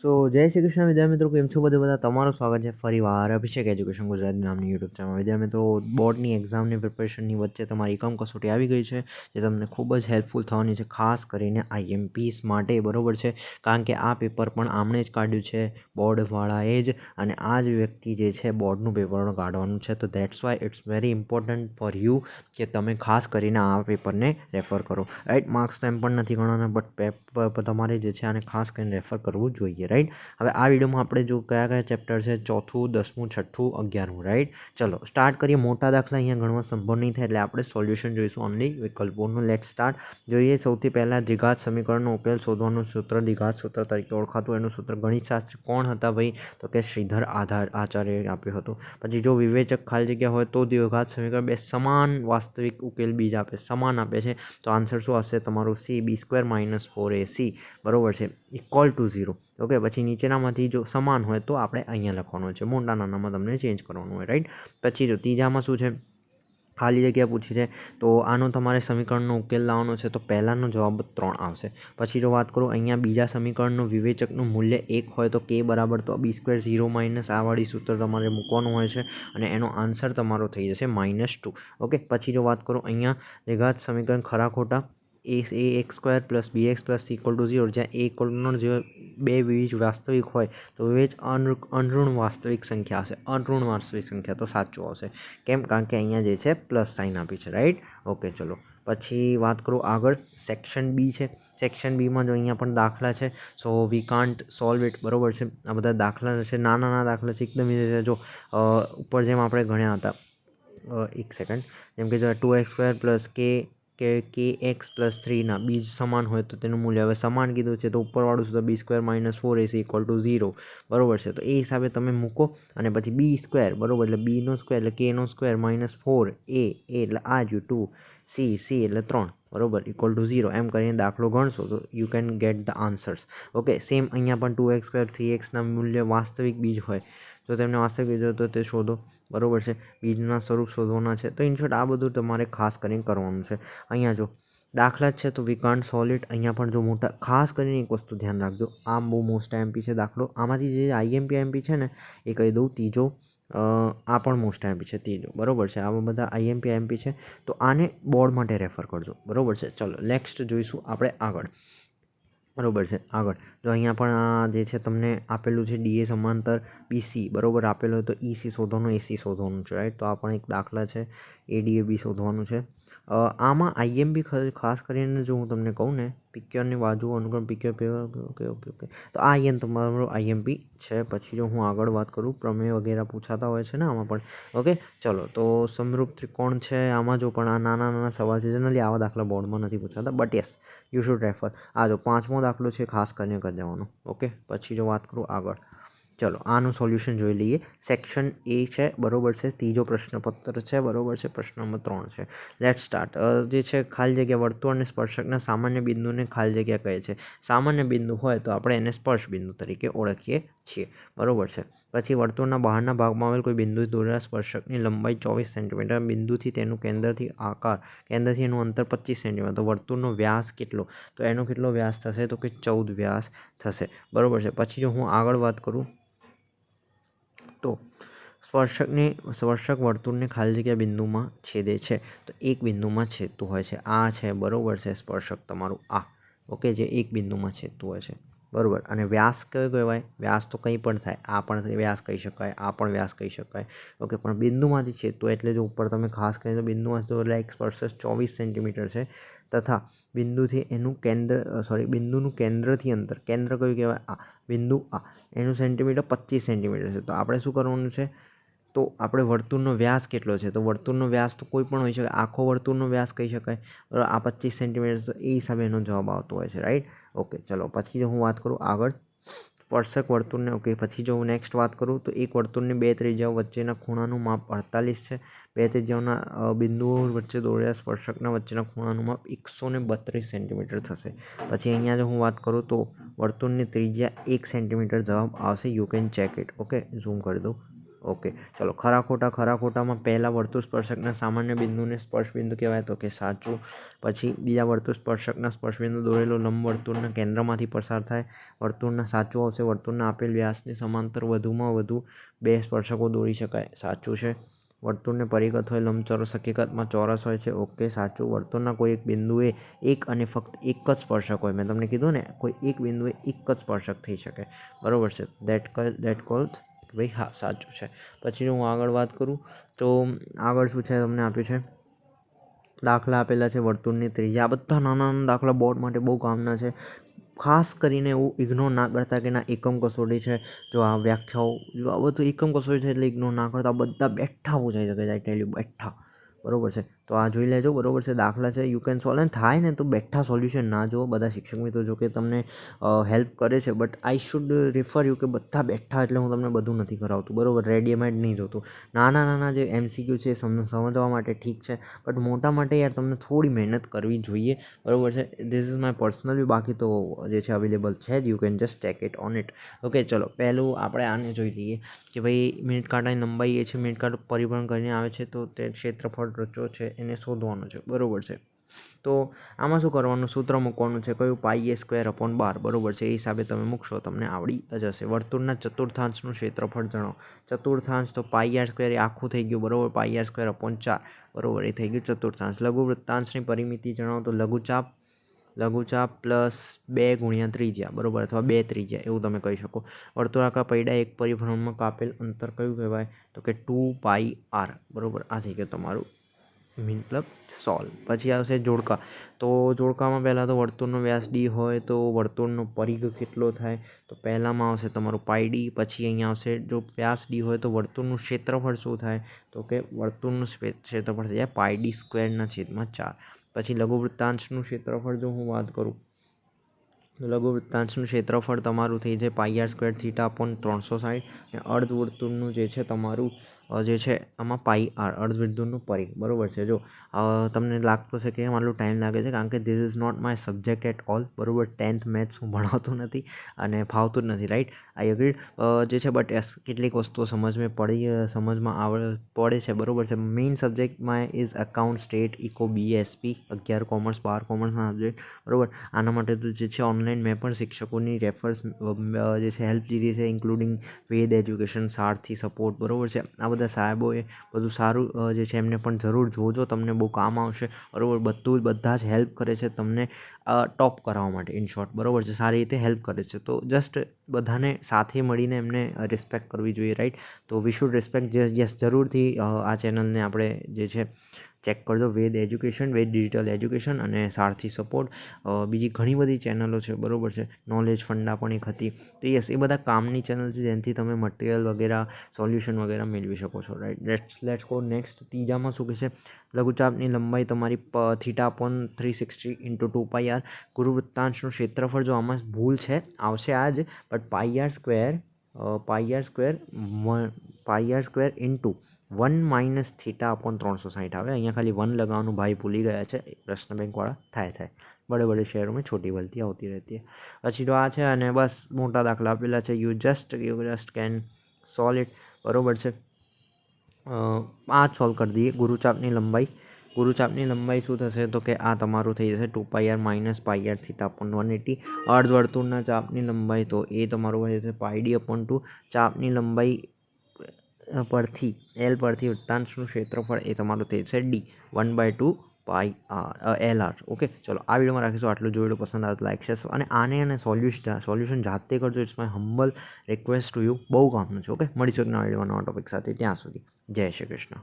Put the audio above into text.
સો જય શ્રી કૃષ્ણ વિદ્યાર્થી મિત્રો, કેમ છો બધા તમારું સ્વાગત છે ફરીવાર અભિષેક એજ્યુકેશન ગુજરાત નામની યુટ્યુબ ચેનલ. વિદ્યાર્થી મિત્રો, બોર્ડની એક્ઝામની પ્રિપરેશનની વચ્ચે તમારી એકમ કસોટી આવી ગઈ છે, જે તમને ખૂબ જ હેલ્પફુલ થવાની છે, ખાસ કરીને આઈએમપીસ માટે. બરોબર છે, કારણ કે આ પેપર પણ આમણે જ કાઢ્યું છે, બોર્ડવાળાએ જ, અને આ જ વ્યક્તિ જે છે બોર્ડનું પેપર કાઢવાનું છે. તો that's why it's very important for you કે તમે ખાસ કરીને આ પેપરને રેફર કરો. રાઈટ, માર્ક્સ તો એમ પણ નથી ગણવાના, બટ પેપર તમારે જે છે આને ખાસ કરીને રેફર કરવું જોઈએ. રાઈટ, હવે આ વિડીયોમાં આપણે જો કયા કયા ચેપ્ટર છે, 4થું, 10મું, 6થું, 11મું. રાઈટ, ચલો સ્ટાર્ટ કરીએ. મોટા દાખલા અહીંયા ગણવા સંભવ નહીં થાય, એટલે આપણે સોલ્યુશન જોઈશું ઓનલી વિકલ્પોનું. Late start. જોઈએ સૌથી પહેલાં દ્વિઘાત સમીકરણનો ઉકેલ શોધવાનું સૂત્ર, દ્વિઘાત સૂત્ર તરીકે ઓળખાતું એનું સૂત્ર. ગણિતશાસ્ત્રી કોણ હતા ભાઈ? તો કે શ્રીધર આચાર્યએ આપ્યું હતું. પછી જો વિવેચક ખાલી જગ્યા હોય તો દ્વિઘાત સમીકરણ બે સમાન વાસ્તવિક ઉકેલ બીજ આપે, સમાન આપે છે, તો આન્સર શું હશે તમારું? C, B² - 4AC. બરોબર છે, ઇક્વલ ટુ 0. ઓકે, પછી નીચેનામાંથી જો સમાન હોય તો આપણે અહીંયા લખવાનું છે, મોટા નાનામાં તમને ચેન્જ કરવાનું હોય. રાઈટ, પછી જો ત્રીજામાં શું છે, ખાલી જગ્યા પૂછી છે, તો આનો તમારે સમીકરણનો ઉકેલ લાવવાનો છે, તો પહેલાંનો જવાબ 3 આવશે. પછી જો વાત કરું અહીંયા બીજા સમીકરણનું વિવેચકનું મૂલ્ય 1 હોય તો k બરાબર, તો B² 0 - આ વાળી સૂત્ર તમારે મૂકવાનું હોય છે, અને એનો આન્સર તમારો થઈ જશે -2. ઓકે, પછી જો વાત કરું અહીંયા દ્વિઘાત સમીકરણ ખરા ખોટા, ax² + bx + c = 0, જ્યાં a બે વિવિધ વાસ્તવિક હોય તો વિવિધ અણઋણ વાસ્તવિક સંખ્યા હશે, અણઋણ વાસ્તવિક સંખ્યા તો સાચું આવશે. કેમ? કારણ કે અહીંયા જે છે પ્લસ સાઇન આપી છે. રાઈટ, ઓકે, ચલો પછી વાત કરું આગળ. સેક્શન બી છે. સેક્શન બીમાં જો અહીંયા પણ દાખલા છે, સો વી કાન્ટ સોલ્વ ઇટ. બરોબર છે, આ બધા દાખલા છે, નાના દાખલા છે, એકદમ ઇઝી છે. જો ઉપર જેમ આપણે ગણ્યા હતા, એક સેકન્ડ, જેમ કે જો 2x² + kx + 3 બીજ સમાન હોય તો તેનું મૂલ્ય હવે સમાન કીધું છે, તો ઉપરવાળું સૂત્ર B² - 4AC = 0. બરોબર છે, તો એ હિસાબે તમે મૂકો, અને પછી B², બરોબર, એટલે B² એટલે k² - 4A એટલે આ જ 2C એટલે 3, બરોબર, = 0. એમ કરીને દાખલો ગણશો તો you can get the answers. Okay, same અહીંયા પણ 2x², 3x મૂલ્ય વાસ્તવિક બીજ હોય તો તેમને વાસ્તવિક બીજ હોય તો તે શોધો. બરોબર છે, બીજના સ્વરૂપ શોધવાના છે. તો ઇનશોર્ટ આ બધું તમારે ખાસ કરીને કરવાનું છે. અહીંયા જો દાખલા જ છે તો વી કાન્ટ સોલ્વ ઇટ. અહીંયા પણ જો મોટા, ખાસ કરીને એક વસ્તુ ધ્યાન રાખજો, આ બહુ મોસ્ટ આઈએમપી છે દાખલો. આમાંથી જે આઈએમપી છે ને એ કહી દઉં. ત્રીજો આ પણ મોસ્ટ આઈએમપી છે, ત્રીજો. બરોબર છે, આવા બધા આઈએમપી છે, તો આને બોર્ડ માટે રેફર કરજો. બરોબર છે, ચલો નેક્સ્ટ જોઈશું આપણે આગળ. બરોબર છે, આગળ જો અહીંયા પણ આ જે છે તમને આપેલું છે ડીએ સમાંતર BC, બરોબર, આપેલું હોય તો EC શોધવાનું, AC શોધવાનું છે. રાઈટ, તો આ પણ એક દાખલા છે, ADAB શોધવાનું છે. આમાં આઈએમપી ખાસ કરીને જો હું તમને કહું ને, પિક્ચરની બાજુ અનુક્રમ પિક્ચર, ઓકે ઓકે ઓકે, તો આ અહીંયા તમારો આઈએમપી છે. પછી જો હું આગળ વાત કરું, પ્રમેય વગેરે પૂછાતા હોય છે ને આમાં પણ. ઓકે, ચલો તો સમરૂપ ત્રિકોણ છે, આમાં જો પણ આ નાના સવાલ છે, જનરલી આવા દાખલા બોર્ડમાં નથી પૂછાતા, but yes you should refer. આ જો 5મો દાખલો છે, ખાસ કરીને કરી દેવાનો. ઓકે, પછી જો વાત કરું આગળ, ચલો આનું સોલ્યુશન જોઈ લઈએ. સેક્શન એ છે, બરોબર છે, ત્રીજો પ્રશ્નપત્ર છે, બરોબર છે, પ્રશ્ન નંબર 3 છે. Late start. જે છે ખાલી જગ્યા વર્તુળ અને સ્પર્શકના સામાન્ય બિંદુને ખાલી જગ્યા કહે છે. સામાન્ય બિંદુ હોય તો આપણે એને સ્પર્શ બિંદુ તરીકે ઓળખીએ છીએ. બરોબર છે, પછી વર્તુળના બહારના ભાગમાં આવેલ કોઈ બિંદુ દોરેલા સ્પર્શકની લંબાઈ 24 સેન્ટીમીટર, બિંદુથી તેનું કેન્દ્રથી એનું અંતર 25 સેન્ટીમીટર, તો વર્તુળનો વ્યાસ કેટલો? તો એનો કેટલો વ્યાસ થશે? તો કે 14 વ્યાસ થશે. બરોબર છે, પછી જો હું આગળ વાત કરું તો સ્પર્શક વર્તુળને ખાલી જગ્યા બિંદુમાં છેદે છે, તો એક બિંદુમાં છેદતું હોય છે. આ છે, બરોબર છે, સ્પર્શક તમારું આ. ઓકે, જે એક બિંદુમાં છેદતું હોય છે. બરોબર, અને વ્યાસ કયો કહેવાય? વ્યાસ તો કંઈ પણ થાય, આ પણ વ્યાસ કહી શકાય, આ પણ વ્યાસ કહી શકાય. ઓકે, પણ બિંદુમાંથી છેદતું એટલે જો ઉપર તમે ખાસ કરીને તો બિંદુમાંથી તો લાઈક સ્પર્શક 24 સેન્ટીમીટર છે, તથા બિંદુથી એનું બિંદુનું કેન્દ્રથી અંતર, કેન્દ્ર કયું કહેવાય? આ બિંદુ, આ એનું સેન્ટીમીટર 25 સેન્ટીમીટર છે. તો આપણે શું કરવાનું છે? તો આપણે વર્તુળનો વ્યાસ કેટલો છે? તો વર્તુળનો વ્યાસ તો કોઈ પણ હોઈ શકે, આખો વર્તુળનો વ્યાસ કહી શકાય, બરાબર, આ 25 સેન્ટીમીટર, તો એ હિસાબે એનો જવાબ આવતો હોય છે. રાઈટ, ઓકે, ચલો પછી જો હું વાત કરું આગળ, સ્પર્શક વર્તુળને. ઓકે, પછી જો હું નેક્સ્ટ વાત કરું તો એક વર્તુળની બે ત્રિજ્યાઓ વચ્ચેના ખૂણાનું માપ 48 છે. બે ત્રિજ્યાઓના બિંદુઓ વચ્ચે દોરેલા સ્પર્શકના વચ્ચેના ખૂણાનું માપ 132 સેન્ટીમીટર થશે. પછી અહીંયા જો હું વાત કરું તો વર્તુળની ત્રિજ્યા 1 સેન્ટીમીટર જવાબ આવશે. You can check it. Okay, zoom કરી દઉં. ઓકે, ચલો ખરા ખોટામાં પહેલાં વર્તુળ સ્પર્શકના સામાન્ય બિંદુને સ્પર્શ બિંદુ કહેવાય, તો કે સાચું. પછી બીજા વર્તુળ સ્પર્શકના સ્પર્શ બિંદુ દોરેલો લંબ વર્તુળના કેન્દ્રમાંથી પસાર થાય. વર્તુળના સાચું આવશે. વર્તુળના આપેલ વ્યાસની સમાંતર વધુમાં વધુ 2 સ્પર્શકો દોરી શકાય, સાચું છે. વર્તુળને પરિઘ હોય લંબચોરસ હકીકતમાં ચોરસ હોય છે, ઓકે સાચું. વર્તુળના કોઈ એક બિંદુએ એક અને ફક્ત એક જ સ્પર્શક હોય, મેં તમને કીધું ને કોઈ એક બિંદુએ એક જ સ્પર્શક થઈ શકે, બરાબર છે. દેટ કોલ્ડ કે ભાઈ હા સાચું છે. પછી હું આગળ વાત કરું તો આગળ શું છે તમને આપ્યું છે દાખલા આપેલા છે વર્તુળની ત્રિજ્યા. આ બધા નાના નાના દાખલા બોર્ડ માટે બહુ કામના છે. ખાસ કરીને એવું ઇગ્નોર ના કરતા કે ના એકમ કસોટી છે, જો આ વ્યાખ્યાઓ જો આ બધું એકમ કસોટી છે એટલે ઇગ્નોર ના કરતા. બધા બેઠા પૂછાઈ શકે છે, આઈ ટેલ યુ બેઠા, બરાબર છે. તો આ જોઈ લેજો, બરાબર છે. દાખલા છે યુ કેન સોલ્વ, એન્ડ થાય ને તો બેઠા સોલ્યુશન ના જુઓ. બધા શિક્ષક મિત્રો જો કે તમને હેલ્પ કરે છે, but I should refer you કે બધા બેઠા એટલે હું તમને બધું નથી કરાવતું, બરાબર. રેડીમેડ નહીં જોતું. નાના નાના જે MCQ છે સમજવા માટે ઠીક છે, બટ મોટા માટે યાર તમને થોડી મહેનત કરવી જોઈએ, બરાબર છે. This is my personal view, બાકી તો જે છે અવેલેબલ છે જ, you can just check it on it. Okay, ચલો પહેલું આપણે આને જોઈ લઈએ કે ભાઈ મિનિટ કાંટાની લંબાઈ એ છે, મિનિટ કાંટો પરિભ્રમણ કરીને આવે છે, તો તે ક્ષેત્રફળ રચો છે એને શોધવાનું છે, બરાબર છે. તો આમાં શું કરવાનું, સૂત્ર મૂકવાનું છે કયું, πa²/12, બરાબર છે. એ હિસાબે તમે મૂકશો તમને આવડી જશે. વર્તુળના ચતુર્થાંશનું ક્ષેત્રફળ જણાવો. ચતુર્થાંશ તો πr² એ આખું થઈ ગયું, બરાબર. πr²/4, બરાબર, એ થઈ ગયું ચતુર્થાંશ. લઘુ વૃત્તાંશની પરિમિતિ જણાવો, તો લઘુચાપ પ્લસ 2 ગુણ્યા ત્રિજ્યા, બરાબર, અથવા 2 ત્રિજ્યા એવું તમે કહી શકો. વર્તુળાકાર પૈડા એક પરિભ્રમણમાં કાપેલ અંતર કયું કહેવાય, તો કે 2πr, બરાબર. આ થઈ ગયું તમારું મતલબ સોલ્વ. પછી આવશે જોડકા. તો જોડકામાં પહેલાં તો વર્તુળનો વ્યાસ d હોય તો વર્તુળનો પરિઘ કેટલો થાય, તો પહેલાંમાં આવશે તમારું πd. પછી અહીંયા આવશે જો વ્યાસ d હોય તો વર્તુળનું ક્ષેત્રફળ શું થાય, તો કે વર્તુળનું ક્ષેત્રફળ થઈ જાય πd²/4. પછી લઘુવૃત્તાંશનું ક્ષેત્રફળ જો હું વાત કરું તો લઘુવૃત્તાંશનું ક્ષેત્રફળ તમારું થઈ જાય πr²θ/360. અને અર્ધવર્તુળનું જે છે તમારું જે છે આમાં πr અર્ધવર્તુળનું પરિઘ, બરાબર છે. જો તમને લાગતું હશે કે આટલું ટાઈમ લાગે છે, કારણ કે this is not my subject at all, બરાબર. 10th મેથ્સ હું ભણાવતો નથી અને ફાવતું જ નથી, રાઈટ, આઈ એગ્રીડ. જે છે બટ યસ કેટલીક વસ્તુઓ સમજમાં પડે છે, બરાબર છે. Main subject my is account, state, eco, BSP, 11 commerce, 12 કોમર્સના સબ્જેક્ટ, બરાબર. આના માટે તો જે છે ઓનલાઈન મેં પણ શિક્ષકોની રેફર્સ જે છે હેલ્પ લીધી છે, ઇન્ક્લુડિંગ વેદ એજ્યુકેશન, સારથી સપોર્ટ, બરાબર છે. આ બધા સાહેબોએ બધું સારું જે છે એમને પણ જરૂર જોજો, તમને બહુ કામ આવશે, બરાબર. બધા જ હેલ્પ કરે છે તમને ટોપ કરાવવા માટે, ઇન શોર્ટ, બરાબર છે. સારી રીતે હેલ્પ કરે છે, તો જસ્ટ બધાને સાથે મળીને એમને રિસ્પેક્ટ કરવી જોઈએ, રાઈટ. તો વી શુડ રિસ્પેક્ટ, યસ જરૂરથી આ ચેનલને આપણે જે છે ચેક કરજો. વેદ એજ્યુકેશન, વેદ ડિજિટલ એજ્યુકેશન અને સારથી સપોર્ટ. બીજી ઘણી બધી ચેનલો છે, બરાબર છે. નોલેજ ફંડા પણ એક હતી, તો યસ એ બધા કામની ચેનલ છે જેનાથી તમે મટીરિયલ વગેરે સોલ્યુશન વગેરે મેળવી શકો છો, રાઈટ. Let's go next. ત્રીજામાં શું કહે છે, લઘુચાપની લંબાઈ તમારી θ/360 × 2πr. ગુરુવૃત્તાંશનું ક્ષેત્રફળ, જો આમાં ભૂલ છે આવશે આ જ, બટ πr² × 1 - θ/360 આવે. અહીંયા ખાલી 1 લગાવવાનું ભાઈ ભૂલી ગયા છે, પ્રશ્ન બેંકવાળા. થાય બड़े बड़े शहरों में छोटी गलतियाँ होती रहती है. પછી તો આ છે અને બસ મોટા દાખલા આપેલા છે, you just can solve it, બરાબર છે. આ સોલ્વ કરી દઈએ. ગુરુચાપની લંબાઈ શું થશે, તો કે આ તમારું થઈ જશે 2πr - πr/180. અર્ધવર્તુળના ચાપની લંબાઈ, તો એ તમારું થઈ જશે πd/2. ચાપની લંબાઈ પરથી વૃત્તાંશનું ક્ષેત્રફળ એ તમારું થઈ જશે d 1/2 LR. ઓકે, ચલો આ વિડીયોમાં રાખીશું આટલું. જોઈ લો, પસંદ આવે તો લાઈક શેર, અને આને સોલ્યુશન જાતે કરજો. It's my humble request to you. બહુ કામનું છે. ઓકે, મળીશું એક નવા વિડીયોમાં નવા ટોપિક સાથે. ત્યાં સુધી જય શ્રી કૃષ્ણ.